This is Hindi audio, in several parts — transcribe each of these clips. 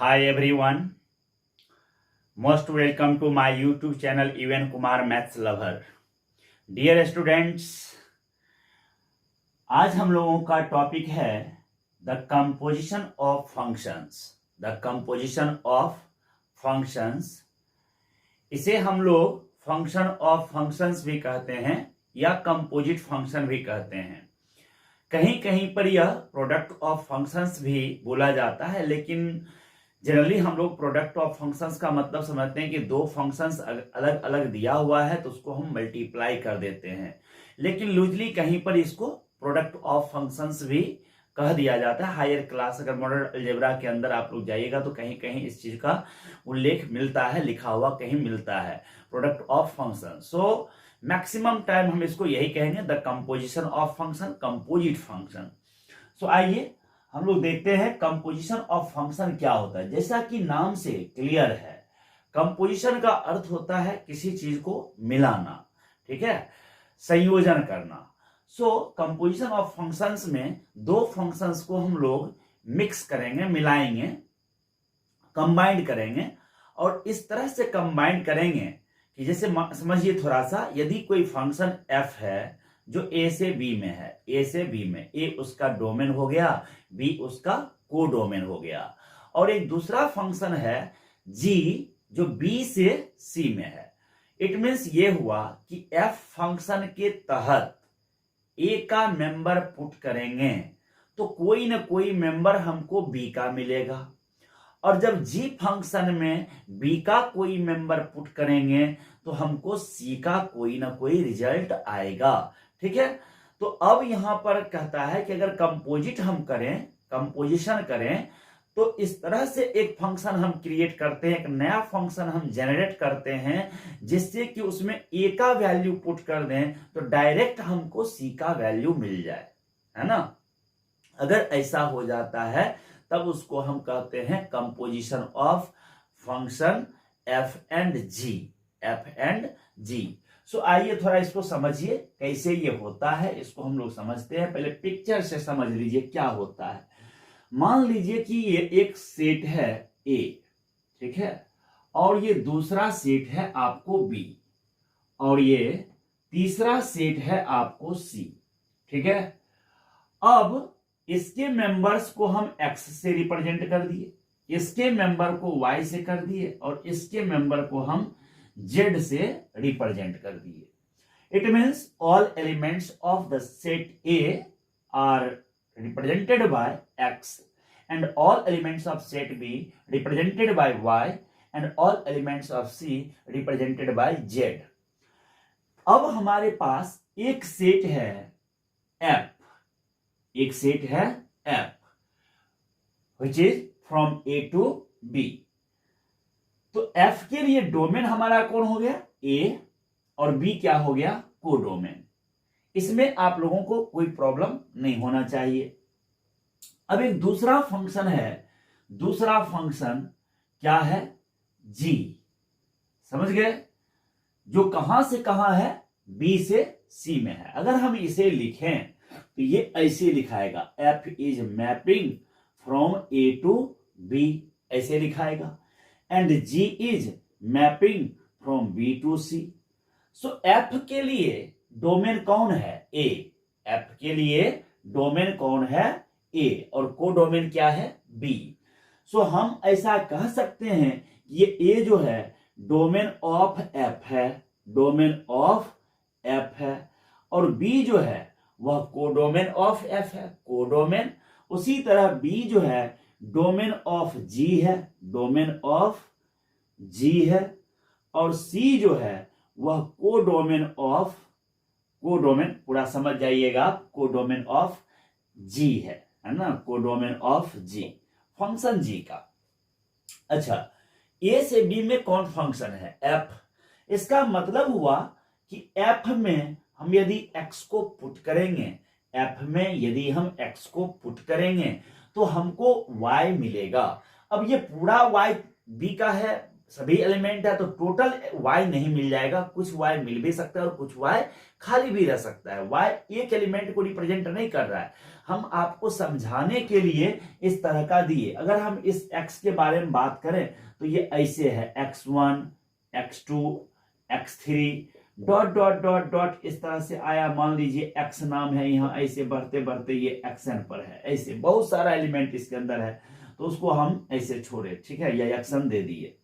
Hi everyone, most welcome to my YouTube channel Even Kumar Maths Lover. Dear students, आज हम लोगों का टॉपिक है the composition of functions. The composition of functions, इसे हम लोग फंक्शन ऑफ फंक्शंस भी कहते हैं या कंपोजिट फंक्शन भी कहते हैं. कहीं कहीं पर यह प्रोडक्ट ऑफ फंक्शंस भी बोला जाता है, लेकिन जनरली हम लोग प्रोडक्ट ऑफ फंक्शंस का मतलब समझते हैं कि दो फंक्शंस अलग अलग दिया हुआ है तो उसको हम मल्टीप्लाई कर देते हैं. लेकिन लूजली कहीं पर इसको प्रोडक्ट ऑफ फंक्शंस भी कह दिया जाता है. हायर क्लास अगर मॉडर्न अलजेब्रा के अंदर आप लोग जाइएगा तो कहीं कहीं इस चीज का उल्लेख मिलता है, लिखा हुआ कहीं मिलता है product of function. So maximum time हम इसको यही कहेंगे, the composition of function, composite function. So आइए हम लोग देखते हैं कंपोजिशन ऑफ फंक्शन क्या होता है. जैसा कि नाम से क्लियर है, कंपोजिशन का अर्थ होता है किसी चीज को मिलाना, ठीक है, संयोजन करना. सो कंपोजिशन ऑफ फंक्शंस में दो फंक्शंस को हम लोग मिक्स करेंगे, मिलाएंगे, कंबाइंड करेंगे. और इस तरह से कंबाइंड करेंगे कि जैसे समझिए थोड़ा सा, यदि कोई फंक्शन f है जो a से b में है, a से b में, a उसका डोमेन हो गया, b उसका को डोमेन हो गया. और एक दूसरा फंक्शन है g जो b से c में है. इट मीन्स ये हुआ कि f फंक्शन के तहत a का मेंबर पुट करेंगे तो कोई ना कोई मेंबर हमको b का मिलेगा. और जब g फंक्शन में b का कोई मेंबर पुट करेंगे तो हमको c का कोई ना कोई रिजल्ट आएगा. ठीक है, तो अब यहां पर कहता है कि अगर कंपोजिट हम करें, कंपोजिशन करें, तो इस तरह से एक फंक्शन हम क्रिएट करते हैं, एक नया फंक्शन हम जनरेट करते हैं जिससे कि उसमें a का वैल्यू पुट कर दें तो डायरेक्ट हमको c का वैल्यू मिल जाए, है ना. अगर ऐसा हो जाता है तब उसको हम कहते हैं composition of function f and g, f and g. सो आइए थोड़ा इसको समझिए कैसे ये होता है, इसको हम लोग समझते हैं. पहले पिक्चर से समझ लीजिए क्या होता है. मान लीजिए कि ये एक सेट है A, ठीक है, और ये दूसरा सेट है आपको B, और ये तीसरा सेट है आपको C, ठीक है. अब इसके मेंबर्स को हम X से रिप्रेजेंट कर दिए, इसके मेंबर को Y से कर दिए, और इसके मेंबर को हम Z से रिप्रेजेंट कर दिए. It means all elements of the set A are represented by X and all elements of set B represented by Y and all elements of C represented by Z. अब हमारे पास एक सेट है F, एक सेट है F which is from A to B. तो F के लिए डोमेन हमारा कौन हो गया, A, और B क्या हो गया, को डोमेन. इसमें आप लोगों को कोई प्रॉब्लम नहीं होना चाहिए. अब एक दूसरा फंक्शन है, दूसरा फंक्शन क्या है, G, समझ गए, जो कहां से कहां है, B से C में है. अगर हम इसे लिखें तो ये ऐसे लिखाएगा, F is mapping from A to B, ऐसे लिखाएगा. And G is mapping from B to C. So F के लिए डोमेन कौन है, A. F के लिए डोमेन कौन है, A, और को डोमेन क्या है, B. सो हम ऐसा कह सकते हैं कि ये A जो है डोमेन ऑफ F है, डोमेन ऑफ F है, और B जो है वह कोडोमेन ऑफ F है, कोडोमेन. उसी तरह B जो है डोमेन ऑफ G है, डोमेन ऑफ G है, और C जो है वह कोडोमेन ऑफ, कोडोमेन पूरा समझ जाइएगा आप, कोडोमेन ऑफ G है ना, codomain of G, function G का. अच्छा, A से B में कौन फंक्शन है, F. इसका मतलब हुआ कि F में हम यदि X को पुट करेंगे, F में यदि हम X को पुट करेंगे तो हमको Y मिलेगा. अब ये पूरा Y B का है, सभी एलिमेंट है तो टोटल y नहीं मिल जाएगा, कुछ y मिल भी सकता है और कुछ y खाली भी रह सकता है। y एक एलिमेंट को रिप्रेजेंट नहीं कर रहा है, हम आपको समझाने के लिए इस तरह का दिए। अगर हम इस x के बारे में बात करें तो ये ऐसे है x1 x2 x3 dot dot dot dot इस तरह से आया। मान लीजिए x नाम है, यहाँ ऐसे बढ़ते बढ़ते ये xn पर है, ऐसे बहुत सारा एलिमेंट इसके अंदर है तो उसको हम ऐसे छोड़े, ठीक है, या xn दे दिए।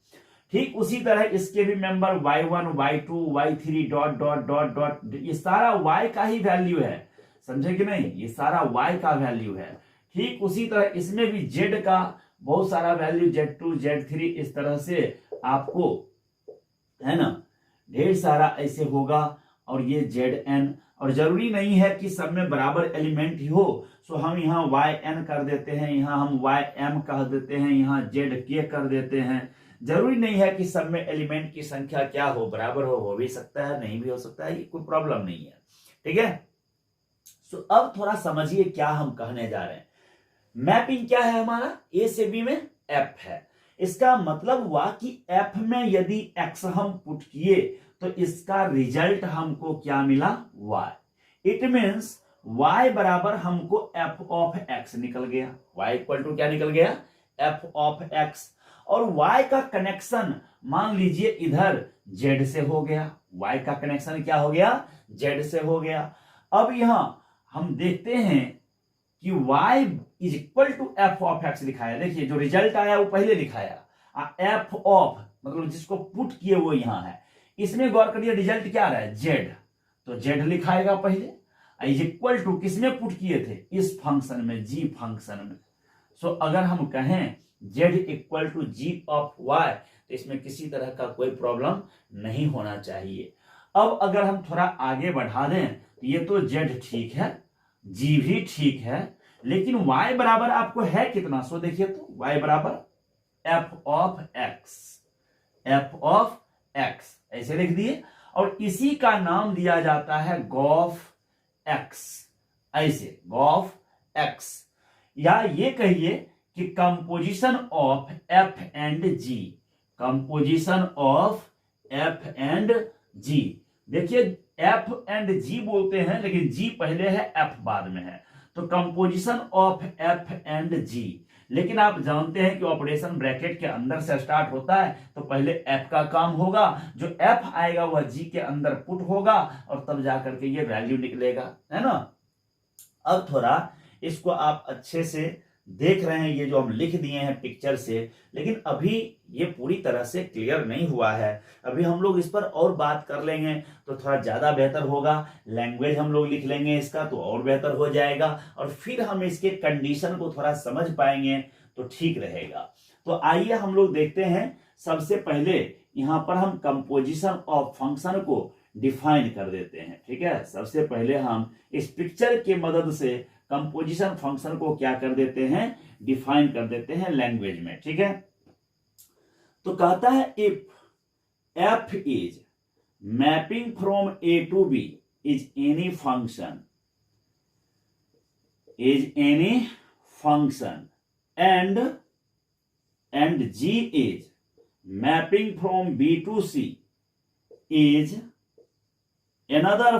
ठीक उसी तरह इसके भी member y1 y2 y3 dot dot dot dot, ये सारा y का ही वैल्यू है, समझे कि नहीं, ये सारा y का वैल्यू है। ठीक उसी तरह इसमें भी z का बहुत सारा वैल्यू, z2 z3 इस तरह से आपको है ना ढेर सारा ऐसे होगा। और ये zn, और जरूरी नहीं है कि सब में बराबर एलिमेंट ही हो, सो हम यहाँ yn कर देते हैं, यहाँ हम ym कह देते हैं, यहाँ zk कर देते हैं। जरूरी नहीं है कि सब में एलिमेंट की संख्या क्या हो, बराबर हो भी सकता है, नहीं भी हो सकता है, ये कोई प्रॉब्लम नहीं है, ठीक है। सो अब थोड़ा समझिए क्या हम कहने जा रहे हैं। मैपिंग क्या है हमारा, ए से बी में एफ है, इसका मतलब हुआ कि एफ में यदि एक्स हम पुट किए तो इसका रिजल्ट हमको क्या मिला, वाई। इट मीन्स y बराबर हमको एफ ऑफ एक्स निकल गया, y इक्वल टू क्या निकल गया, एफ ऑफ एक्स। और y का कनेक्शन मान लीजिए इधर z से हो गया, y का कनेक्शन क्या हो गया, z से हो गया। अब यहां हम देखते हैं कि y is equal to f of x लिखाया, देखिए जो रिजल्ट आया वो पहले लिखाया, एफ ऑफ मतलब जिसको पुट किए वो यहां है, इसमें गौर करिए रिजल्ट क्या आ रहा है, z, तो z लिखाएगा पहले, इज इक्वल टू किसमें पुट किए थे, इस फंक्शन में, g फंक्शन में। सो अगर हम कहें z equal to g of y तो इसमें किसी तरह का कोई प्रॉब्लम नहीं होना चाहिए। अब अगर हम थोड़ा आगे बढ़ा दें तो ये तो z ठीक है, g भी ठीक है, लेकिन y बराबर आपको है कितना, सो देखिए तो y बराबर f of x, f of x ऐसे लिख दिए, और इसी का नाम दिया जाता है गॉफ x, ऐसे गॉफ x, या ये कहिए कि composition of f and g, composition of f and g। देखिए f एंड g बोलते हैं लेकिन g पहले है f बाद में है, तो composition of f and g। लेकिन आप जानते हैं कि ऑपरेशन ब्रैकेट के अंदर से स्टार्ट होता है तो पहले f का काम होगा, जो f आएगा वह g के अंदर पुट होगा और तब जाकर के ये वैल्यू निकलेगा, है ना। अब थोड़ा इसको आप अच्छे से देख रहे हैं, ये जो हम लिख दिए हैं पिक्चर से, लेकिन अभी ये पूरी तरह से क्लियर नहीं हुआ है, अभी हम लोग इस पर और बात कर लेंगे तो थोड़ा ज्यादा बेहतर होगा। लैंग्वेज हम लोग लिख लेंगे इसका तो और बेहतर हो जाएगा, और फिर हम इसके कंडीशन को थोड़ा समझ पाएंगे तो ठीक रहेगा। तो आइए हम लोग देखते हैं, सबसे पहले यहां पर हम कंपोजिशन ऑफ फंक्शन को डिफाइन कर देते हैं, ठीक है। सबसे पहले हम इस पिक्चर के मदद से कंपोजिशन फंक्शन को क्या कर देते हैं, डिफाइन कर देते हैं लैंग्वेज में, ठीक है। तो कहता है if f is mapping from a to b is any function, and g is mapping from b to c is another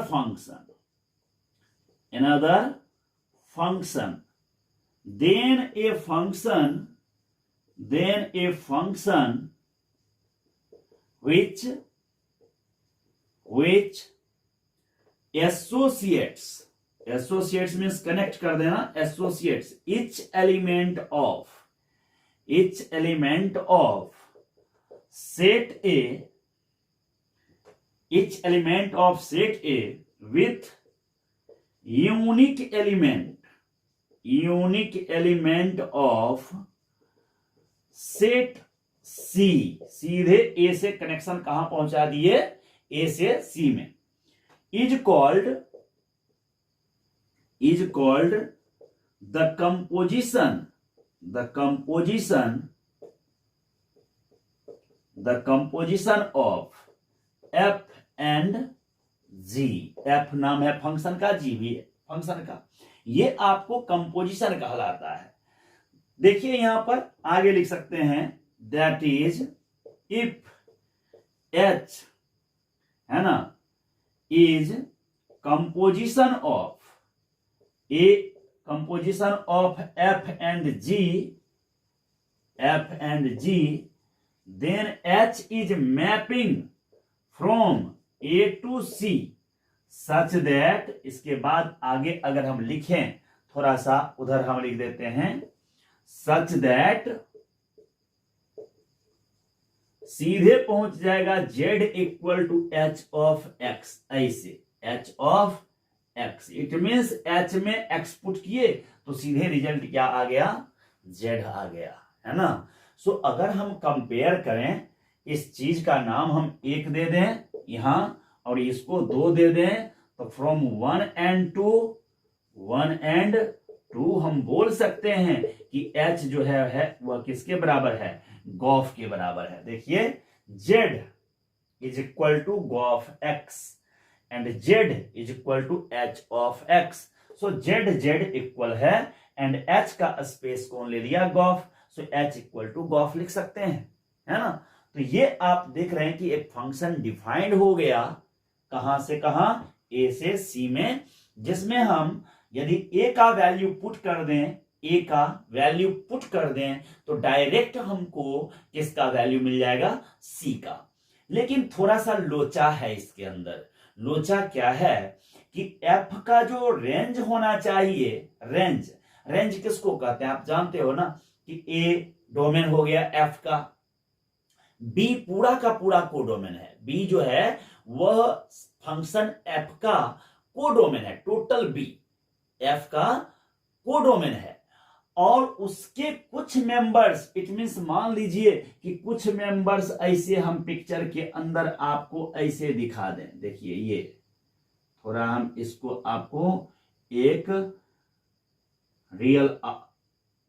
function, then a function which associates means connect कर देना, associates each element of set A with unique element of set C, सीधे A से कनेक्शन कहां पहुंचा दिए, A से C में, is called the composition of f and g। f नाम है फंक्शन का, g भी है फंक्शन का, ये आपको कंपोजिशन कहलाता है। देखिए यहां पर आगे लिख सकते हैं दैट इज इफ एच है ना is composition of f and g then h is mapping from A to c such that, इसके बाद आगे अगर हम लिखें थोड़ा सा उधर हम लिख देते हैं सच दैट, सीधे पहुंच जाएगा z equal to H of X, ऐसे H of X, it means H में x पुट किए तो सीधे रिजल्ट क्या आ गया, z आ गया, है ना। सो अगर हम कंपेयर करें, इस चीज का नाम हम एक दे दें यहां और इसको 2 दे दें, तो फ्रॉम 1 and 2 हम बोल सकते हैं कि h जो है वह किसके बराबर है, गॉफ के बराबर है। देखिए z is equal to gof x and z is equal to h of x। So z इक्वल है एंड h का स्पेस कौन ले लिया, gof, so h equal to gof लिख सकते हैं, है ना। तो ये आप देख रहे हैं कि एक फंक्शन डिफाइंड हो गया, कहां से कहां, a से c में, जिसमें हम यदि a का वैल्यू पुट कर दें तो डायरेक्ट हमको किसका वैल्यू मिल जाएगा, c का। लेकिन थोड़ा सा लोचा है इसके अंदर। लोचा क्या है कि f का जो रेंज होना चाहिए, रेंज किसको कहते हैं आप जानते हो ना, कि a डोमेन हो गया f का, b पूरा का पूरा कोडोमेन है, b जो है वह फंक्शन f का कोडोमेन है, टोटल b f का कोडोमेन है, और उसके कुछ मेंबर्स, इट मींस मान लीजिए कि कुछ मेंबर्स ऐसे हम पिक्चर के अंदर आपको ऐसे दिखा दें। देखिए ये थोड़ा हम इसको आपको एक रियल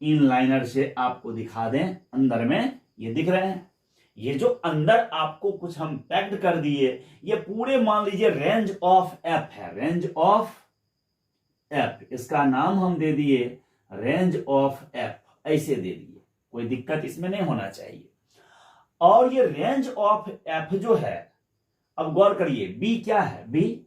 इनलाइनर से आपको दिखा दें, अंदर में ये दिख रहे हैं, ये जो अंदर आपको कुछ हम पैक्ड कर दिए, ये पूरे मान लीजिए रेंज ऑफ एफ है, रेंज ऑफ एफ, इसका नाम हम दे दिए रेंज ऑफ एफ, ऐसे दे दिए, कोई दिक्कत इसमें नहीं होना चाहिए। और ये रेंज ऑफ एफ जो है, अब गौर करिए बी क्या है, बी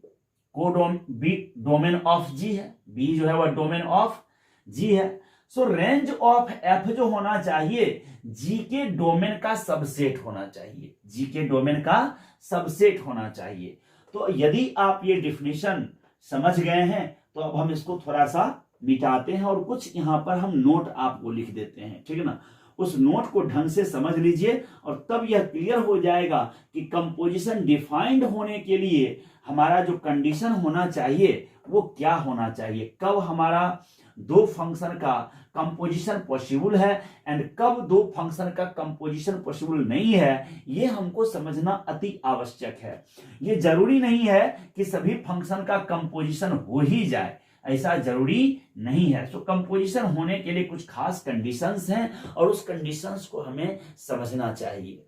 डोमेन ऑफ जी है, बी जो है वह डोमेन ऑफ जी है। सो रेंज ऑफ एफ जो होना चाहिए जी के डोमेन का सबसेट होना चाहिए, जी के डोमेन का सबसेट होना चाहिए। तो यदि आप ये डिफिनेशन समझ गए हैं तो अब हम इसको थोड़ा सा मिटाते हैं और कुछ यहां पर हम नोट आपको लिख देते हैं, ठीक है ना। उस नोट को ढंग से समझ लीजिए और तब यह क्लियर हो जाएगा कि कंपोजिशन डिफाइंड होने के लिए हमारा जो कंडीशन होना चाहिए वो क्या होना चाहिए, कब हमारा दो फंक्शन का कंपोजिशन पॉसिबल है एंड कब दो फंक्शन का कंपोजिशन पॉसिबल नहीं है, ये हमको समझना अति आवश्यक है। ये जरूरी नहीं है कि सभी फंक्शन का कंपोजिशन हो ही जाए, ऐसा जरूरी नहीं है। सो कंपोजिशन होने के लिए कुछ खास कंडीशंस हैं और उस कंडीशंस को हमें समझना चाहिए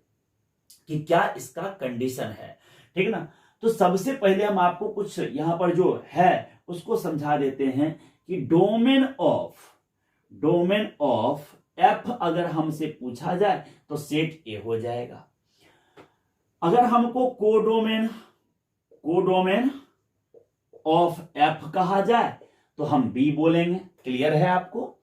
कि क्या इसका कंडीशन है, ठीक है ना। तो सबसे पहले हम आपको कुछ यहां पर जो है उसको समझा देते हैं कि डोमेन ऑफ एफ अगर हमसे पूछा जाए तो सेट ए हो जाएगा। अगर हमको कोडोमेन ऑफ एफ कहा जाए तो हम बी बोलेंगे, क्लियर है आपको।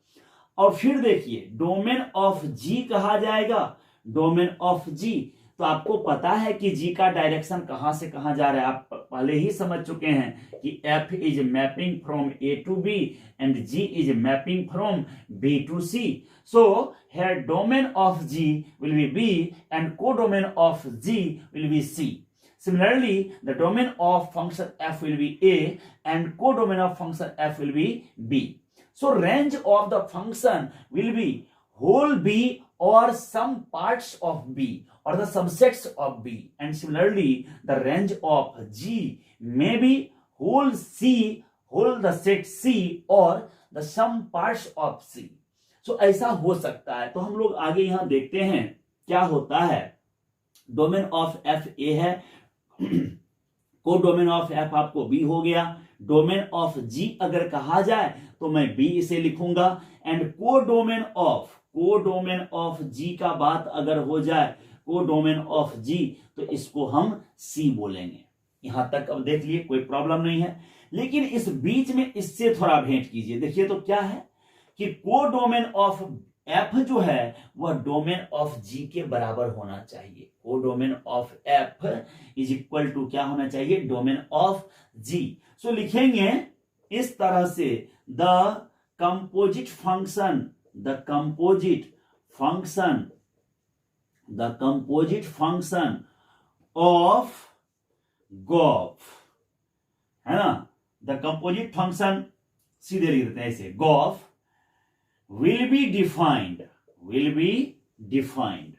और फिर देखिए डोमेन ऑफ जी कहा जाएगा, डोमेन ऑफ जी, तो आपको पता है कि जी का डायरेक्शन कहां से कहां जा रहा है, आप पहले ही समझ चुके हैं कि f is mapping from A to B and ji is mapping from B to c. So here domain of g will be b and codomain of g will be c. Similarly, the domain of function f will be A and codomain of function f will be B. So range of the function will be whole B or some parts of B or the subsets of B. And similarly, the range of G may be whole C, whole the set C or the some parts of C. So ऐसा हो सकता है। तो हम लोग आगे यहां देखते हैं क्या होता है। डोमेन ऑफ एफ ए है, कोडोमेन ऑफ एफ आपको बी हो गया। डोमेन ऑफ जी अगर कहा जाए तो मैं बी इसे लिखूंगा एंड कोडोमेन ऑफ जी का बात अगर हो जाए कोडोमेन ऑफ जी, तो इसको हम सी बोलेंगे। यहां तक अब देख लिए, कोई प्रॉब्लम नहीं है। लेकिन इस बीच में इससे थोड़ा भेंट कीजिए। देखिए तो क्या है कि कोडोमेन ऑफ एफ जो है वह डोमेन ऑफ जी के बराबर होना चाहिए। Codomain of F is equal to क्या होना चाहिए, डोमेन ऑफ जी। सो लिखेंगे इस तरह से, the composite function, the composite function, the composite function of gof, है ना, द कंपोजिट फंक्शन सीधे लिख देते हैं ऐसे, gof will be defined, will be defined.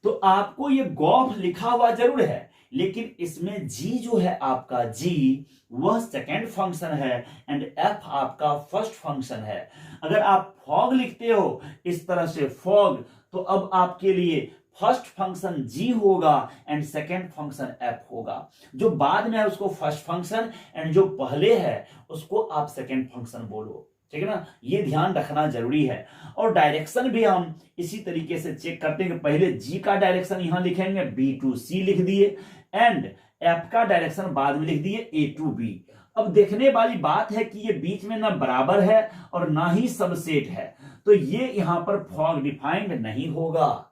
तो आपको ये गॉफ लिखा हुआ जरूर है, लेकिन इसमें जी जो है आपका, जी वह सेकेंड फंक्शन है एंड एफ आपका फर्स्ट फंक्शन है। अगर आप फॉग लिखते हो इस तरह से फॉग, तो अब आपके लिए फर्स्ट फंक्शन जी होगा एंड सेकेंड फंक्शन एफ होगा। जो बाद में है उसको फर्स्ट फंक्शन एंड जो पहले है उसको आप सेकेंड फंक्शन बोलो, ठीक है ना, ये ध्यान रखना जरूरी है। और डायरेक्शन भी हम इसी तरीके से चेक करते हैं कि पहले जी का डायरेक्शन यहां लिखेंगे, बी टू सी लिख दिए, एंड एफ का डायरेक्शन बाद में लिख दिए, ए टू बी। अब देखने वाली बात है कि ये बीच में ना बराबर है और ना ही सबसेट है, तो ये यहां पर फॉग डिफाइंड नहीं होगा।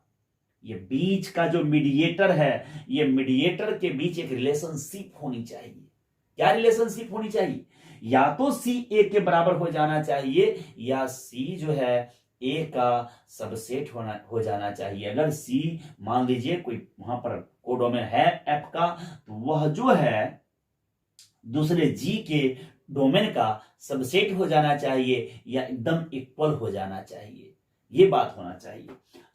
ये बीच का जो मीडिएटर है, ये मीडिएटर के बीच एक रिलेशनशिप होनी चाहिए। क्या रिलेशनशिप होनी चाहिए, या तो सी ए के बराबर हो जाना चाहिए, या सी जो है ए का सबसेट हो जाना चाहिए। अगर सी मान लीजिए कोई वहां पर कोडोमेन है एफ का, तो वह जो है दूसरे जी के डोमेन का सबसेट हो जाना चाहिए या एकदम इक्वल हो जाना चाहिए, ये बात होना चाहिए।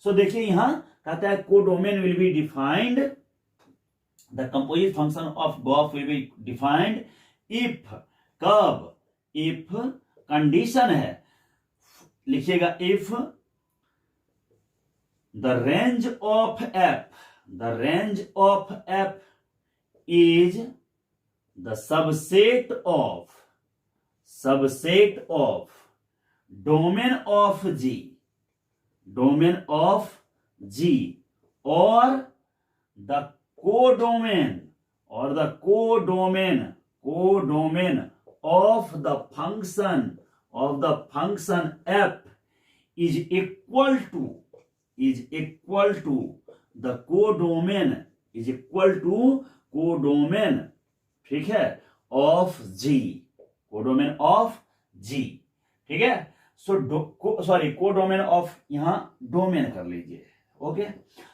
सो देखिए यहां कहता है codomain will be defined, the composite function of gof will be defined if, कब, इफ कंडीशन है, लिखिएगा if the range of F, the range of F is the subset of domain of G, domain of G, और द कोडोमेन, और the codomain of the function f is equal to the codomain, is equal to codomain, ठीक है, of g, codomain of g, ठीक है। सॉरी कोडोमेन ऑफ, यहां डोमेन कर लीजिए, okay.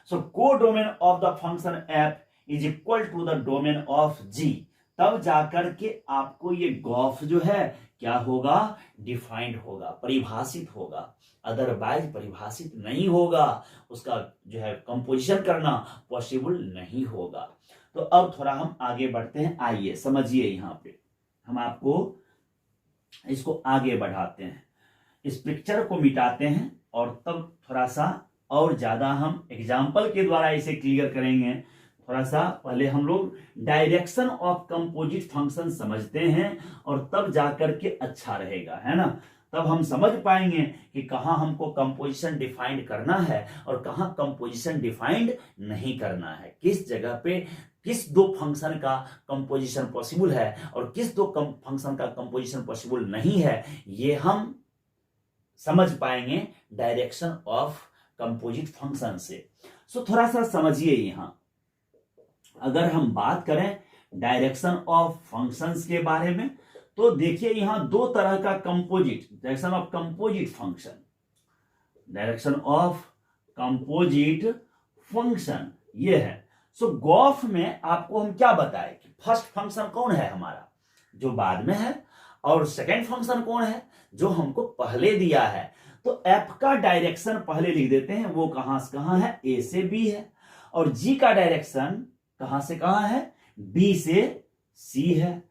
So codomain of the function f is equal to the domain of g, तब जाकर के आपको ये गॉफ जो है क्या होगा, डिफाइंड होगा, परिभाषित होगा। अदरवाइज परिभाषित नहीं होगा, उसका जो है कंपोजिशन करना पॉसिबल नहीं होगा। तो अब थोड़ा हम आगे बढ़ते हैं, आइए समझिए, यहां पे हम आपको इसको आगे बढ़ाते हैं, इस पिक्चर को मिटाते हैं और तब थोड़ा सा और ज्यादा हम एग्जाम्पल के द्वारा इसे क्लियर करेंगे। थोड़ा सा पहले हम लोग डायरेक्शन ऑफ कंपोजिट फंक्शन समझते हैं और तब जाकर के अच्छा रहेगा, है ना। तब हम समझ पाएंगे कि कहां हमको कंपोजिशन डिफाइंड करना है और कहां कंपोजिशन डिफाइंड नहीं करना है, किस जगह पे किस दो फंक्शन का कंपोजिशन पॉसिबल है और किस दो फंक्शन का कंपोजिशन पॉसिबल नहीं है, ये हम समझ पाएंगे डायरेक्शन ऑफ कंपोजिट फंक्शन से। सो थोड़ा सा समझिए, यहां अगर हम बात करें डायरेक्शन ऑफ फंक्शंस के बारे में, तो देखिए यहां दो तरह का composite, direction of composite function, direction of composite function ये है। सो गॉफ में आपको हम क्या बताए कि फर्स्ट फंक्शन कौन है हमारा, जो बाद में है, और सेकेंड फंक्शन कौन है, जो हमको पहले दिया है। तो एफ का डायरेक्शन पहले लिख देते हैं, वो कहां से कहां है, ए से बी है, और जी का डायरेक्शन कहां से कहां है, बी से सी है।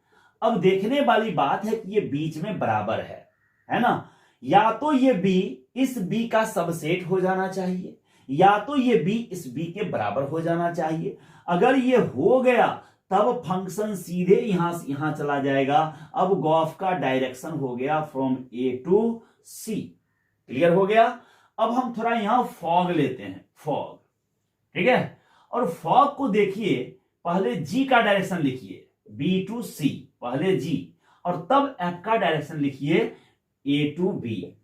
अब देखने वाली बात है कि ये बीच में बराबर है ना, या तो ये बी इस बी का सबसेट हो जाना चाहिए, या तो ये बी इस बी के बराबर हो जाना चाहिए। अगर ये हो गया तब फंक्शन सीधे यहां से यहां चला जाएगा। अब गॉफ का डायरेक्शन हो गया from A to c, clear हो गया। अब हम थोड़ा यहां फॉग लेते हैं, फॉग, ठीक है। और फॉग को देखिए, पहले जी का डायरेक्शन लिखिए, बी टू सी, पहले जी, और तब एफ का डायरेक्शन लिखिए, ए टू बी।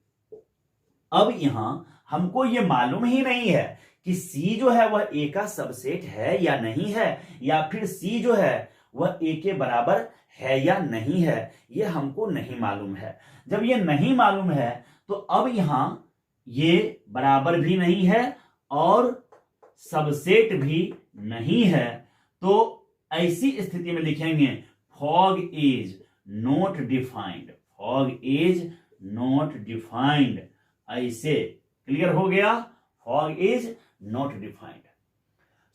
अब यहां हमको ये मालूम ही नहीं है कि सी जो है वह ए का सबसेट है या नहीं है, या फिर सी जो है वह ए के बराबर है या नहीं है, ये हमको नहीं मालूम है। जब ये नहीं मालूम है तो अब यहां ये बराबर भी नहीं है और सबसेट भी नहीं है, तो ऐसी स्थिति में लिखेंगे fog is not defined, fog is not defined. ऐसे क्लियर हो गया, फॉग इज नॉट डिफाइंड।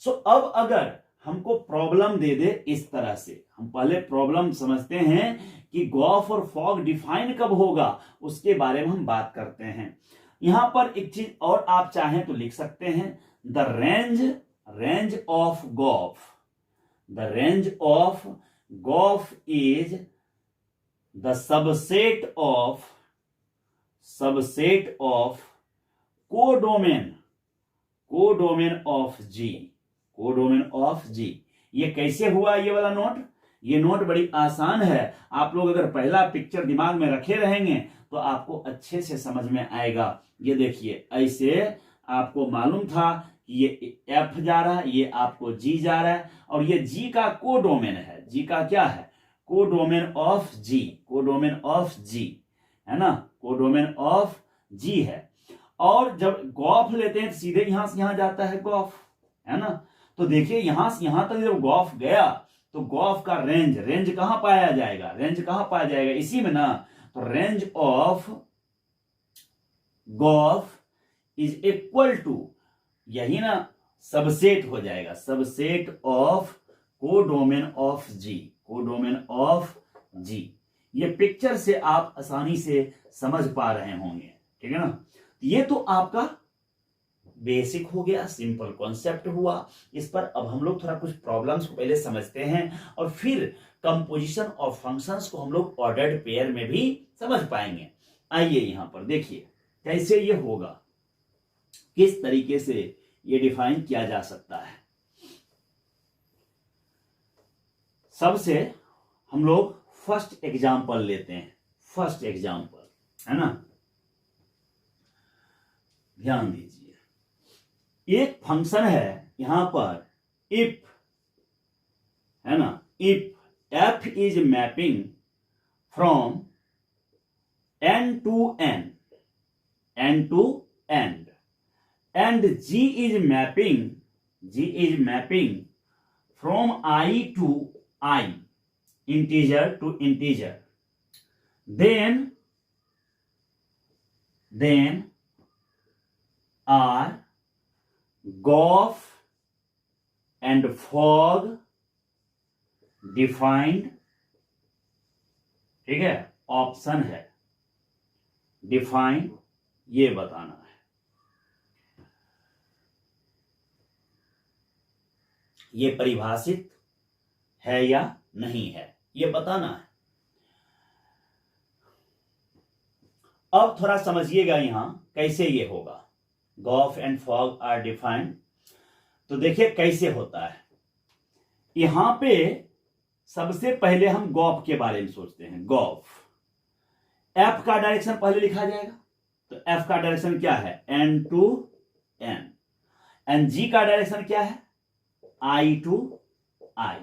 सो अब अगर हमको प्रॉब्लम दे दे इस तरह से, हम पहले प्रॉब्लम समझते हैं कि गॉफ और फॉग डिफाइन कब होगा, उसके बारे में हम बात करते हैं। यहां पर एक चीज और आप चाहें तो लिख सकते हैं, the range of gof, the range of gof is the subset of codomain of G, codomain of G. ये कैसे हुआ ये वाला नोट? ये नोट बड़ी आसान है, आप लोग अगर पहला पिक्चर दिमाग में रखे रहेंगे तो आपको अच्छे से समझ में आएगा। ये देखिए, ऐसे आपको मालूम था कि ये एफ जा रहा है, ये आपको जी जा रहा है, और ये जी का कोडोमेन है। जी का क्या है? Codomain of G, codomain of G है ना, कोडोमेन ऑफ जी है। और जब गॉफ लेते हैं तो सीधे यहां से यहां जाता है गॉफ, है ना। तो देखिए यहां से यहां तक जब गॉफ गया तो गॉफ का रेंज कहां पाया जाएगा? रेंज कहां पाया जाएगा? इसी में ना। तो range of gof is equal to, यही ना सबसेट हो जाएगा, subset of codomain of G, codomain of G. ये पिक्चर से आप आसानी से समझ पा रहे होंगे, ठीक है ना। ये तो आपका बेसिक हो गया, सिंपल कॉन्सेप्ट हुआ। इस पर अब हम लोग थोड़ा कुछ प्रॉब्लम्स को पहले समझते हैं और फिर कंपोजिशन ऑफ फंक्शंस को हम लोग ऑर्डर्ड पेयर में भी समझ पाएंगे। आइए यहां पर देखिए कैसे ये होगा, किस तरीके से ये डिफाइन किया जा सकता है। सबसे हम लोग फर्स्ट एग्जांपल लेते हैं, फर्स्ट एग्जांपल, है ना। ध्यान दीजिए, एक फंक्शन है यहां पर इफ, है ना, if f is mapping from n to n, n to end, and g is mapping from I to I, integer to integer, then are Goff and fog defined. ठीक है, ऑप्शन है डिफाइन, ये बताना है। ये परिभाषित है या नहीं है, ये बताना है। अब थोड़ा समझिएगा यहां कैसे ये होगा। Gof and fog are defined, तो देखिए कैसे होता है। यहां पे सबसे पहले हम गॉफ के बारे में सोचते हैं। गॉफ, एफ का डायरेक्शन पहले लिखा जाएगा, तो एफ का डायरेक्शन क्या है? N to n. N g का डायरेक्शन क्या है? आई टू आई।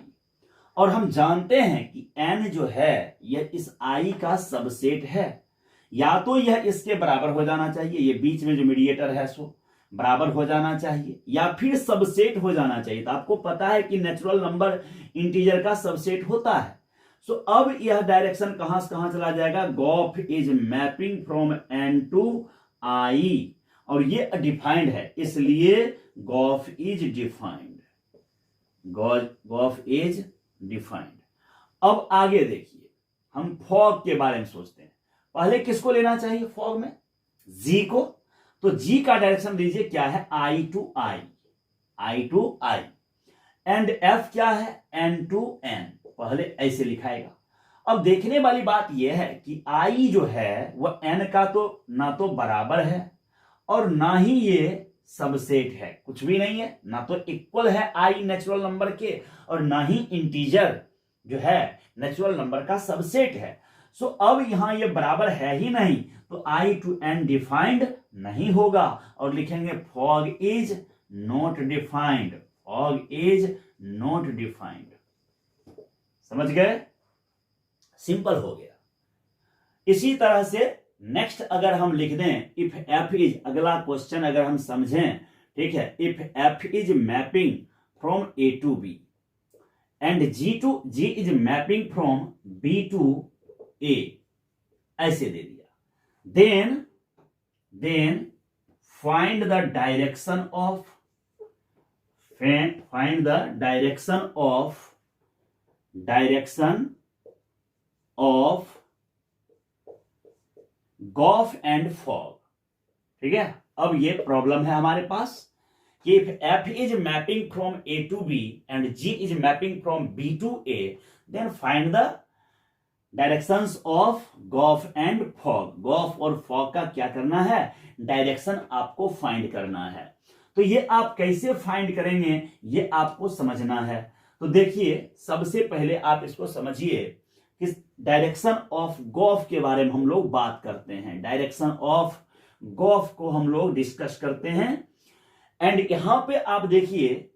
और हम जानते हैं कि एन जो है यह इस आई का सबसेट है, या तो यह इसके बराबर हो जाना चाहिए, ये बीच में जो मीडिएटर है सो बराबर हो जाना चाहिए, या फिर सबसेट हो जाना चाहिए। तो आपको पता है कि नेचुरल नंबर इंटीजर का सबसेट होता है। सो अब यह डायरेक्शन कहां से कहां चला जाएगा? Gof is mapping from N to आई, और ये डिफाइंड है, इसलिए gof is defined, gof is defined. अब आगे देखिए, हम फॉग के बारे में सोचते हैं। पहले किसको लेना चाहिए फॉग में? जी को। तो जी का डायरेक्शन लीजिए क्या है? आई to I, I to I. And F क्या है? N to N. पहले ऐसे लिखाएगा। अब देखने वाली बात यह है कि आई जो है वह एन का तो ना तो बराबर है और ना ही ये सबसेट है, कुछ भी नहीं है, ना तो इक्वल है आई नेचुरल नंबर के और ना ही इंटीजर जो है नेचुरल नंबर का सबसेट है। सो अब यहां ये बराबर है ही नहीं, तो आई टू एन डिफाइंड नहीं होगा और लिखेंगे fog is not defined, fog is not defined. समझ गए, सिंपल हो गया। इसी तरह से नेक्स्ट अगर हम लिख दें इफ एफ इज, अगला क्वेश्चन अगर हम समझें, ठीक है, if F is mapping from A to B and ji is mapping from B to A, ऐसे दे दिया, then find the direction of gof and fog. ठीक है, अब ये प्रॉब्लम है हमारे पास कि if f is mapping from a to b and g is mapping from b to a, then find the directions of gof and fog. Gof और फॉग का क्या करना है, डायरेक्शन आपको फाइंड करना है। तो ये आप कैसे फाइंड करेंगे ये आपको समझना है। तो देखिए सबसे पहले आप इसको समझिए कि डायरेक्शन ऑफ गॉफ के बारे में हम लोग बात करते हैं, डायरेक्शन ऑफ गॉफ को हम लोग डिस्कस करते हैं। एंड यहां पे आप देखिए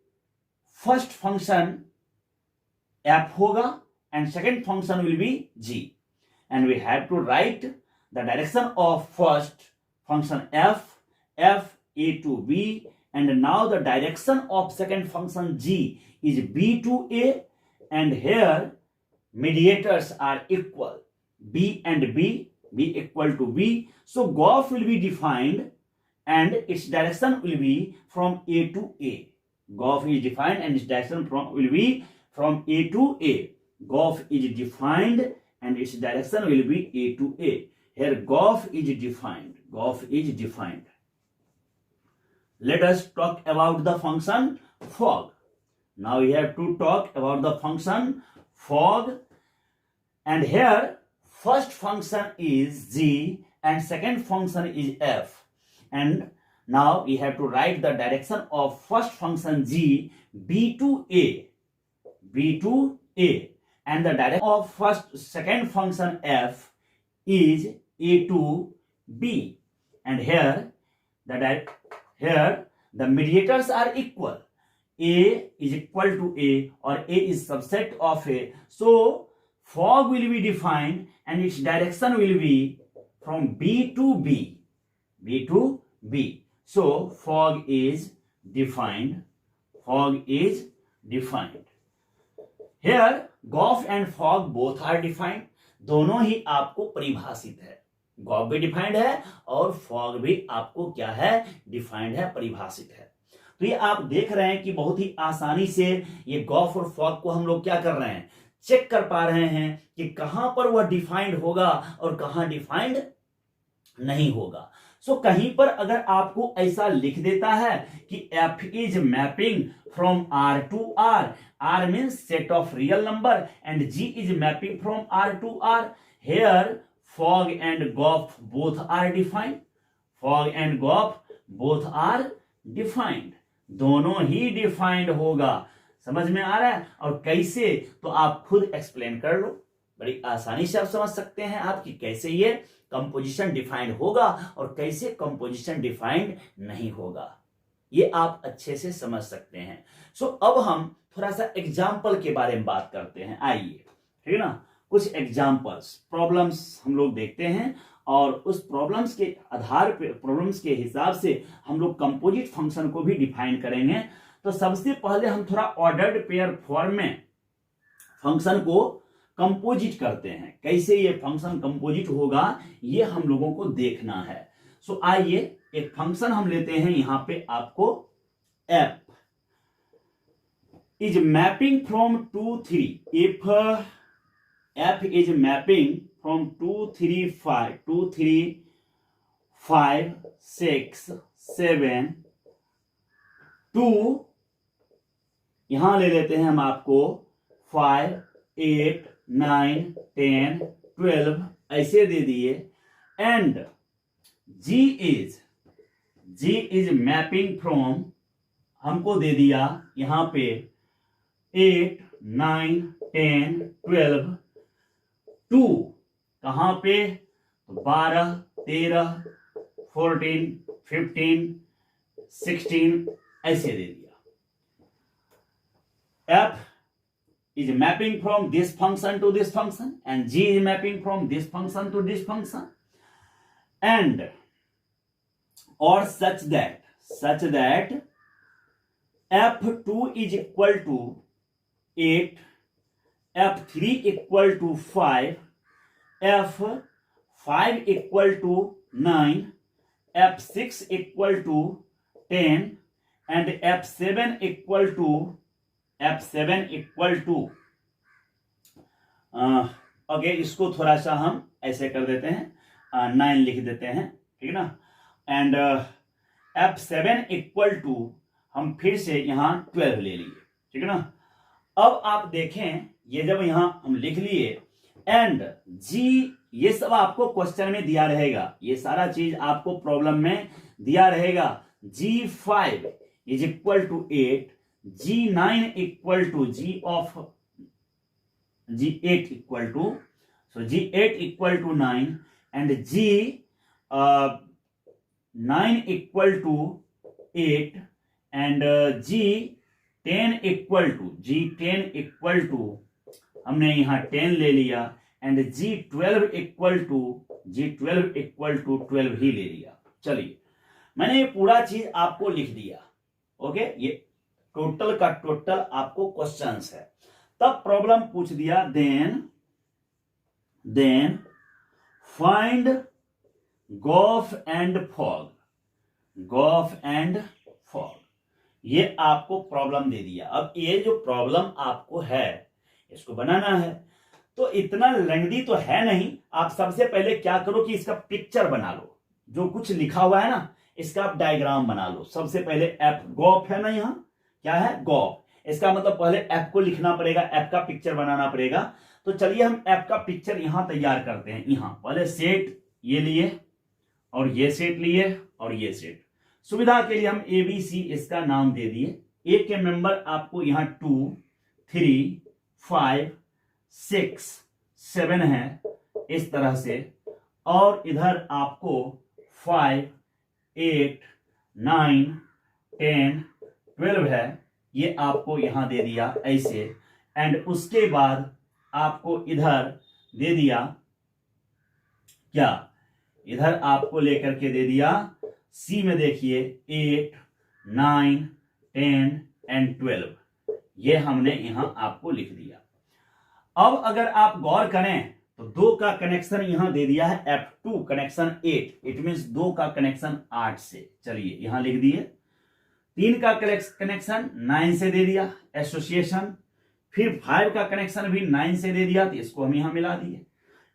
फर्स्ट फंक्शन एफ होगा and second function will be g, and we have to write the direction of first function f a to B, and now the direction of second function g is b to a, and here mediators are equal, b and b equal to b, so gauge will be defined and its direction will be from a to a. Gauge is defined and its direction will be from a to a. Gauge is defined and its direction will be a to a. Here gauge is defined. Let us talk about the function fog. Now we have to talk about the function fog, and here first function is g and second function is f, and now we have to write the direction of first function g b to a, and the direction of second function f is a to b, and here the mediators are equal, a is equal to a or a is subset of a, so fog will be defined and its direction will be from b to b, so fog is defined. Here gof and fog both are defined, दोनों ही आपको परिभाषित है, गॉफ भी डिफाइंड है और फॉग भी आपको क्या है, डिफाइंड है, परिभाषित है। तो ये आप देख रहे हैं कि बहुत ही आसानी से ये गॉफ और फॉग को हम लोग क्या कर रहे हैं, चेक कर पा रहे हैं कि कहां पर वह डिफाइंड होगा और कहां डिफाइंड नहीं होगा। सो कहीं पर अगर आपको ऐसा लिख देता है कि f is mapping from r to r means set of real number, and g is mapping from r to r, here fog and gof both are defined, दोनों ही डिफाइंड होगा। समझ में आ रहा है? और कैसे, तो आप खुद एक्सप्लेन कर लो, बड़ी आसानी से आप समझ सकते हैं आप कि कैसे ये कंपोजिशन डिफाइंड होगा और कैसे कंपोजिशन डिफाइंड नहीं होगा, ये आप अच्छे से समझ सकते हैं। सो अब हम थोड़ा सा एग्जाम्पल के बारे में बात करते हैं, आइए, ठीक है ना। कुछ एग्जाम्पल्स, प्रॉब्लम्स हम लोग देखते हैं और उस प्रॉब्लम्स के आधार पे, प्रॉब्लम्स के हिसाब से हम लोग कंपोजिट फंक्शन को भी डिफाइन करेंगे। तो सबसे पहले हम थोड़ा ऑर्डर्ड पेयर फॉर्म में फंक्शन को कंपोजिट करते हैं, कैसे ये फंक्शन कंपोजिट होगा ये हम लोगों को देखना है। सो आइए एक फंक्शन हम लेते हैं, यहां पे आपको f is mapping from 2 3, if f is mapping from 2 3 5 6 7 to, यहां ले लेते हैं हम आपको 5 8 9 10 12 ऐसे दे दिए, and g G is mapping from, हमको दे दिया यहां पे 8, 9, 10, 12 टू कहां पे 12, 13, 14, 15, 16 ऐसे दे दिया। F is mapping from this function to this function and G is mapping from this function to this function and or such that F2 is equal to 8, F3 equal to 5, F5 equal to 9, F6 equal to 10 and F7 equal to okay, इसको थोड़ा सा हम ऐसे कर देते हैं, 9 लिख देते हैं, ठीक ना। एंड F7 इक्वल टू हम फिर से यहां 12 ले लिए, ठीक है ना। अब आप देखें ये जब यहां हम लिख लिए एंड जी, ये सब आपको क्वेश्चन में दिया रहेगा, ये सारा चीज आपको प्रॉब्लम में दिया रहेगा। G5 is equal to 8, G9 equal to G8 equal to, so G8 equal to 9 and G9 equal to 8 and G10 equal to हमने यहाँ 10 ले लिया and G12 equal to 12 ही ले लिया। चलिए, मैंने ये पूरा चीज आपको लिख दिया, ओके। ये टोटल का टोटल आपको क्वेश्चंस है। तब प्रॉब्लम पूछ दिया then find gof and fog, ये आपको प्रॉब्लम दे दिया। अब ये जो प्रॉब्लम आपको है इसको बनाना है, तो इतना लेंथी तो है नहीं। आप सबसे पहले क्या करो कि इसका पिक्चर बना लो, जो कुछ लिखा हुआ है ना इसका आप डायग्राम बना लो। सबसे पहले एफ गॉफ है ना, यहाँ क्या है गॉफ, इसका मतलब पहले एफ को लिखना पड़ेगा, एफ का पिक्चर बनाना पड़ेगा। तो चलिए हम एफ का पिक्चर यहां तैयार करते हैं। यहां पहले सेट ये लिए और ये सेट लिए और ये सेट, सुविधा के लिए हम ABC इसका नाम दे दिए। ए के मेंबर आपको यहां 2, 3, 5, 6, 7 है इस तरह से, और इधर आपको 5, 8, 9, 10, 12 है, ये आपको यहां दे दिया ऐसे। एंड उसके बाद आपको इधर दे दिया क्या, इधर आपको लेकर के दे दिया सी में, देखिए 8, 9, 10 एंड 12, ये हमने यहां आपको लिख दिया। अब अगर आप गौर करें तो 2 का कनेक्शन यहां दे दिया है, F2 कनेक्शन 8, इट मींस 2 का कनेक्शन 8 से। चलिए यहां लिख दिए। 3 का कनेक्शन 9 से दे दिया एसोसिएशन, फिर 5 का कनेक्शन भी 9 से दे दिया, तो इसको हम यहां मिला दिए।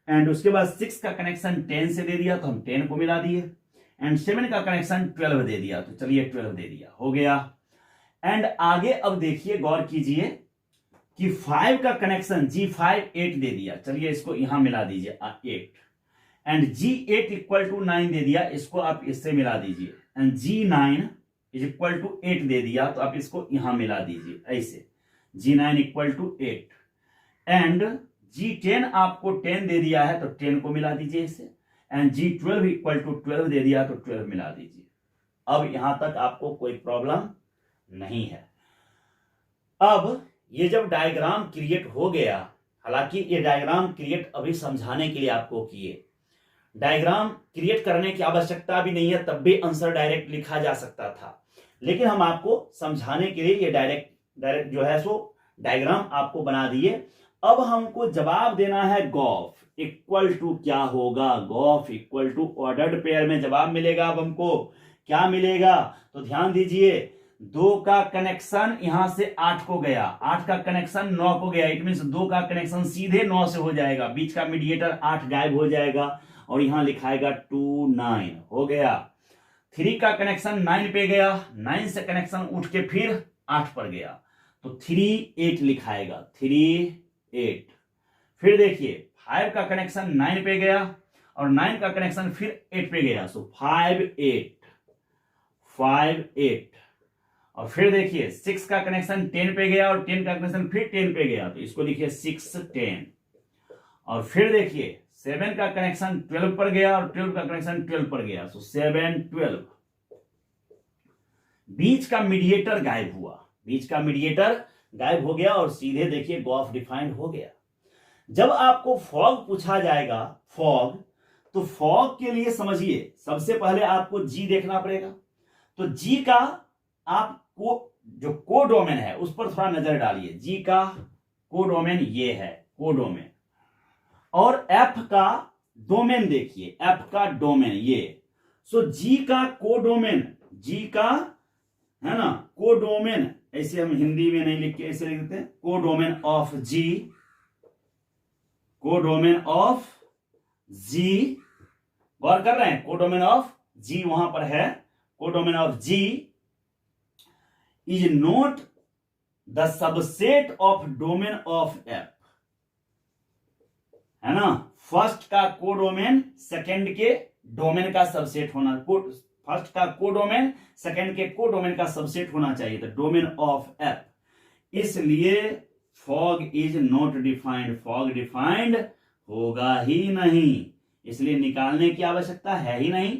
एंड उसके बाद 6 का कनेक्शन 10 से दे दिया, तो हम 10 को मिला दिए। एंड 7 का कनेक्शन 12 दे दिया, तो चलिए 12 दे दिया, हो गया। एंड आगे अब देखिए, गौर कीजिए कि 5 का कनेक्शन G5 8 दे दिया, चलिए इसको यहां मिला दीजिए 8। एंड G8 इक्वल टू 9 दे दिया, इसको आप इससे मिला दीजिए। And G9 is equal to 8 दे दिया, तो आप इसको यहां मिला दीजिए ऐसे, G9 equal to 8। And G10 आपको 10 दे दिया है, तो 10 को मिला दीजिए इसे। एंड G12 इक्वल टू 12 दे दिया, तो 12 मिला दीजिए। अब यहां तक आपको कोई प्रॉब्लम नहीं है। अब ये जब डायग्राम क्रिएट हो गया, हालांकि ये डायग्राम क्रिएट अभी समझाने के लिए आपको किए, डायग्राम क्रिएट करने की आवश्यकता भी नहीं है, तब भी आंसर डायरेक्ट लिखा जा सकता था, लेकिन हम आपको समझाने के लिए ये डायरेक्ट जो है सो डायग्राम आपको बना दिए। अब हमको जवाब देना है गॉफ इक्वल टू क्या होगा, gof equal to ordered pair में जवाब मिलेगा। अब हमको क्या मिलेगा, तो ध्यान दीजिए, 2 का कनेक्शन यहां से 8 को गया, 8 का कनेक्शन 9 को गया, इट मींस 2 का कनेक्शन सीधे 9 से हो जाएगा, बीच का मीडिएटर 8 गायब हो जाएगा और यहां लिखाएगा 2, 9 हो गया। 3 का कनेक्शन 9 पे गया, 9 से कनेक्शन उठ के फिर 8 पर गया, तो 3, 8 लिखाएगा, 3, 8। फिर देखिए 5 का कनेक्शन 9 पे गया और 9 का कनेक्शन फिर 8 पे गया, सो 5, 8। 5 8, और फिर देखिए 6 का कनेक्शन 10 पे गया और 10 का कनेक्शन फिर 10 पे गया, तो इसको लिखिए 6 10, और फिर देखिए 7 का कनेक्शन 12 पर गया और 12 का कनेक्शन 12 पर गया, तो 7 12। बीच का मीडिएटर गायब हुआ, बीच का मीडिएटर गायब हो गया और सीधे देखिए गॉफ डिफाइंड हो गया। जब आपको फॉग पूछा जाएगा, फॉग, तो फॉग के लिए समझिए सबसे पहले आपको जी देखना पड़ेगा। तो जी का आपको जो कोडोमेन है उस पर थोड़ा नजर डालिए। जी का कोडोमेन ये है, कोडोमेन, और एफ का डोमेन देखिए, एफ का डोमेन ये। सो जी का कोडोमेन, जी का है ना कोडोमेन, ऐसे हम हिंदी में नहीं लिख के ऐसे लिख देते हैं, codomain of G, codomain of G, गौर कर रहे हैं, कोडोमेन ऑफ जी वहां पर है, codomain of G is not the subset of domain of F, है ना। फर्स्ट का कोडोमेन सेकंड के डोमेन का सबसेट होना, फर्स्ट का कोडोमेन सेकंड के कोडोमेन का सबसेट होना चाहिए, द डोमेन ऑफ एफ। इसलिए fog is not defined, fog defined होगा ही नहीं, इसलिए निकालने की आवश्यकता है ही नहीं,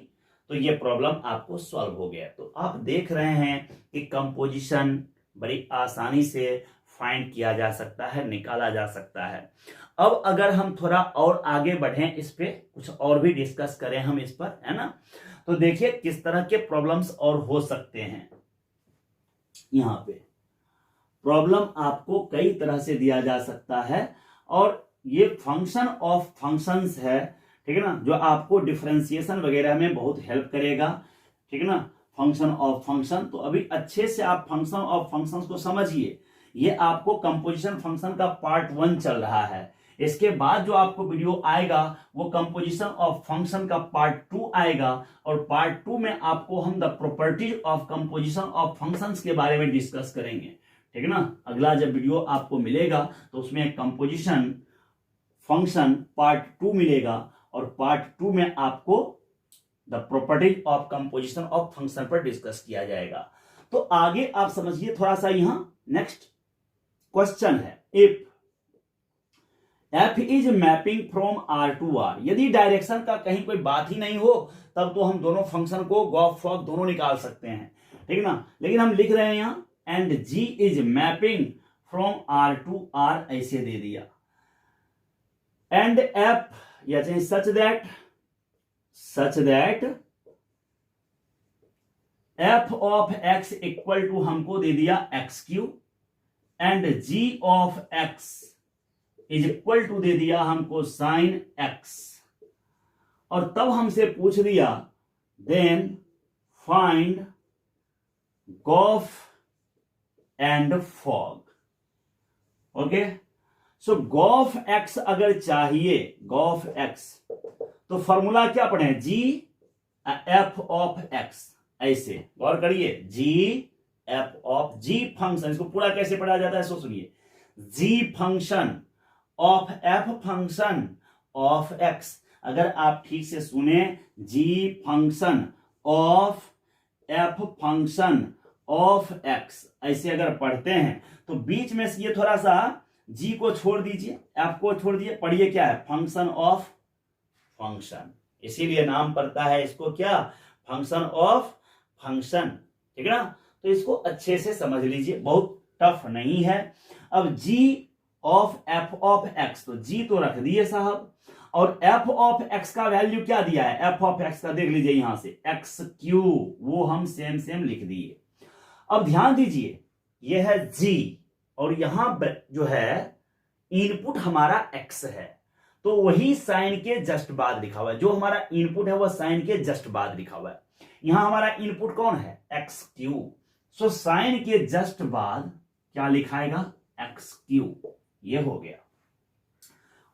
तो ये प्रॉब्लम आपको सॉल्व हो गया। तो आप देख रहे हैं कि कंपोजिशन बड़ी आसानी से फाइंड किया जा सकता है, निकाला जा सकता है। अब अगर हम थोड़ा और आगे बढ़ें, इस पे कुछ और भी डिस्कस करें हम इस पर, है ना, तो देखिए किस तरह के प्रॉब्लम्स और हो सकते हैं। यहां पे प्रॉब्लम आपको कई तरह से दिया जा सकता है, और ये फंक्शन ऑफ फंक्शंस है, ठीक है ना, जो आपको डिफरेंशिएशन वगैरह में बहुत हेल्प करेगा, ठीक है ना, फंक्शन ऑफ फंक्शन। तो अभी अच्छे से आप फंक्शन ऑफ फंक्शंस को समझिए। ये आपको कंपोजिशन फंक्शन का पार्ट 1 चल रहा है। इसके बाद जो आपको वीडियो आएगा वो कंपोजिशन ऑफ फंक्शन का पार्ट 2 आएगा, और पार्ट 2 में आपको हम the properties of composition of functions के बारे में डिस्कस करेंगे, ठीक है ना। अगला जब वीडियो आपको मिलेगा तो उसमें कंपोजिशन फंक्शन पार्ट 2 मिलेगा, और पार्ट 2 में आपको the properties of composition of function पर डिस्कस किया जाएगा। तो आगे आप समझिए थोड़ा सा, यहां नेक्स्ट क्वेश्चन है, if F is mapping from are to r, यदि डायरेक्शन का कहीं कोई बात ही नहीं हो तब तो हम दोनों फंक्शन को गॉफ फॉग दोनों निकाल सकते हैं, ठीक है ना। लेकिन हम लिख रहे हैं यहां and ji is mapping from are to R, ऐसे दे दिया, एंड एफ या चाहिए such that F of X equal to हमको दे दिया X Q, and G of X is equal to दे दिया हमको साइन एक्स, और तब हमसे पूछ दिया then find gof and fog. Okay, so gof X अगर चाहिए, गॉफ एक्स, तो फॉर्मूला क्या पढ़े, जी एफ ऑफ एक्स, ऐसे गौर करिए, G F of G function, इसको पूरा कैसे पढ़ा जाता है सो सुनिए, G function of F function of X. अगर आप ठीक से सुने, G function of F function of X, ऐसे अगर पढ़ते हैं तो बीच में से ये थोड़ा सा जी को छोड़ दीजिए, एफ को छोड़ दीजिए, पढ़िए क्या है, फंक्शन ऑफ फंक्शन, इसीलिए नाम पड़ता है इसको क्या, फंक्शन ऑफ फंक्शन, ठीक है ना। तो इसको अच्छे से समझ लीजिए, बहुत टफ नहीं है। अब जी ऑफ एफ ऑफ एक्स, तो जी तो रख दिए साहब, और एफ ऑफ एक्स का वैल्यू क्या दिया है, एफ ऑफ एक्स का देख लीजिए यहां से एक्स क्यू, वो हम सेम लिख दिए। अब ध्यान दीजिए, ये है जी, और यहां जो है इनपुट हमारा एक्स है, तो वही साइन के जस्ट बाद लिखा हुआ है, जो हमारा इनपुट है वह साइन के जस्ट बाद लिखा हुआ है। यहां हमारा इनपुट कौन है, एक्स क्यू, सो साइन के जस्ट बाद क्या लिखाएगा, एक्स क्यू, ये हो गया।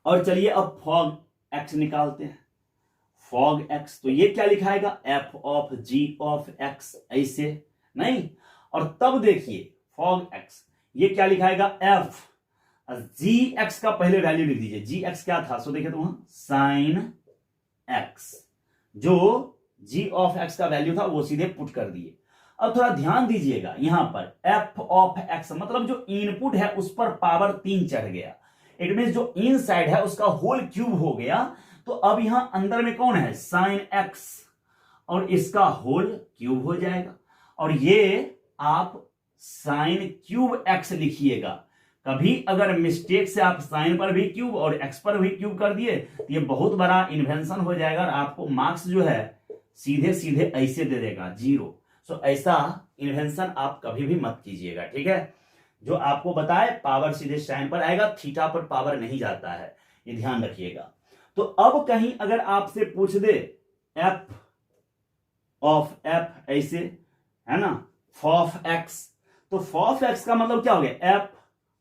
और चलिए अब फॉग एक्स निकालते हैं, फॉग एक्स, तो ये क्या लिखाएगा, F of G of X, ऐसे नहीं, और तब देखिए फॉग एक्स ये क्या लिखाएगा, एफ जी एक्स का पहले वैल्यू लिख दीजिए, जी एक्स क्या था, सो देखिए तो वहां साइन एक्स, जो जी ऑफ एक्स का वैल्यू था वो सीधे पुट कर दिए। अब थोड़ा ध्यान दीजिएगा, यहां पर एफ ऑफ एक्स मतलब जो इनपुट है उस पर पावर 3 चढ़ गया, इट मीन जो इन साइड है उसका होल क्यूब हो गया। तो अब यहां अंदर में कौन है, साइन एक्स, और इसका होल क्यूब हो जाएगा। और ये आप साइन क्यूब एक्स लिखिएगा। कभी अगर मिस्टेक से आप साइन पर भी क्यूब और एक्स पर भी क्यूब कर दिए तो ये बहुत बड़ा इन्वेंशन हो जाएगा और आपको मार्क्स जो है सीधे सीधे ऐसे दे देगा 0। सो ऐसा इन्वेंशन आप कभी भी मत कीजिएगा, ठीक है। जो आपको बताए पावर सीधे साइन पर आएगा, थीटा पर पावर नहीं जाता है, ये ध्यान रखिएगा। तो अब कहीं अगर आपसे पूछ दे एफ ऑफ एफ ऐसे, है ना, फॉफ एक्स, तो फॉफ एक्स का मतलब क्या हो गया, F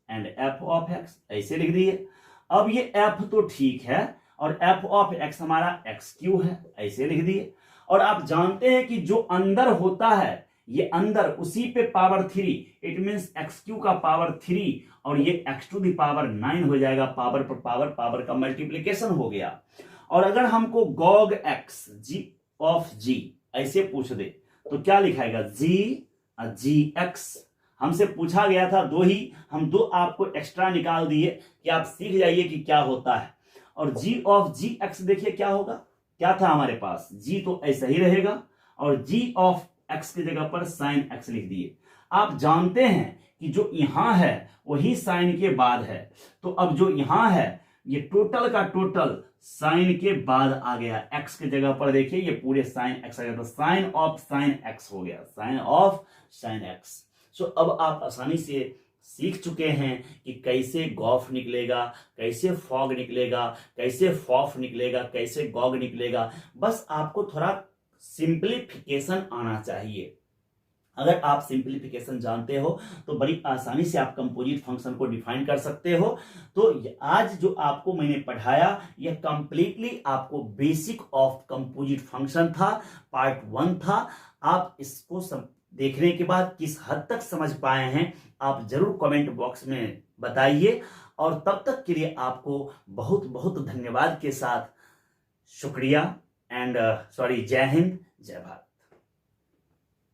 and F of X ऐसे लिख दिए। अब ये एफ तो ठीक है और एफ ऑफ एक्स हमारा एक्स क्यू है, ऐसे लिख दिए। और आप जानते हैं कि जो अंदर होता है ये अंदर उसी पे power 3, it means x Q का पावर 3 और ये एक्स टू दी पावर 9 हो जाएगा, पावर पर पावर, पावर का मल्टीप्लीकेशन हो गया। और अगर हमको गॉग एक्स जी ऑफ जी ऐसे पूछ दे तो क्या लिखाएगा, जी एक्स। हमसे पूछा गया था 2 ही, हम 2 आपको एक्स्ट्रा निकाल दिए कि आप सीख जाइए कि क्या होता है। और जी ऑफ जी एक्स देखिए क्या होगा, क्या था हमारे पास, जी तो ऐसा ही रहेगा और जी ऑफ एक्स की जगह पर साइन एक्स लिख दिए। आप जानते हैं कि जो यहां है वही साइन के बाद है, तो अब जो यहां है ये टोटल का टोटल साइन के बाद आ गया, एक्स की जगह पर देखिए ये पूरे साइन एक्स आ गया, तो साइन ऑफ साइन एक्स हो गया, साइन ऑफ साइन एक्स। सो अब आप आसानी से सीख चुके हैं कि कैसे गॉफ निकलेगा, कैसे फॉग निकलेगा, कैसे फॉफ निकलेगा, कैसे गॉग निकलेगा। बस आपको थोड़ा सिंप्लीफिकेशन आना चाहिए। अगर आप सिंप्लीफिकेशन जानते हो तो बड़ी आसानी से आप कंपोजिट फंक्शन को डिफाइन कर सकते हो। तो आज जो आपको मैंने पढ़ाया यह कंप्लीटली आपको बेसिक ऑफ कंपोजिट फंक्शन था, पार्ट 1 था। आप इसको देखने के बाद किस हद तक समझ पाए हैं आप जरूर कमेंट बॉक्स में बताइए। और तब तक के लिए आपको बहुत बहुत धन्यवाद के साथ शुक्रिया एंड जय हिंद, जय भारत।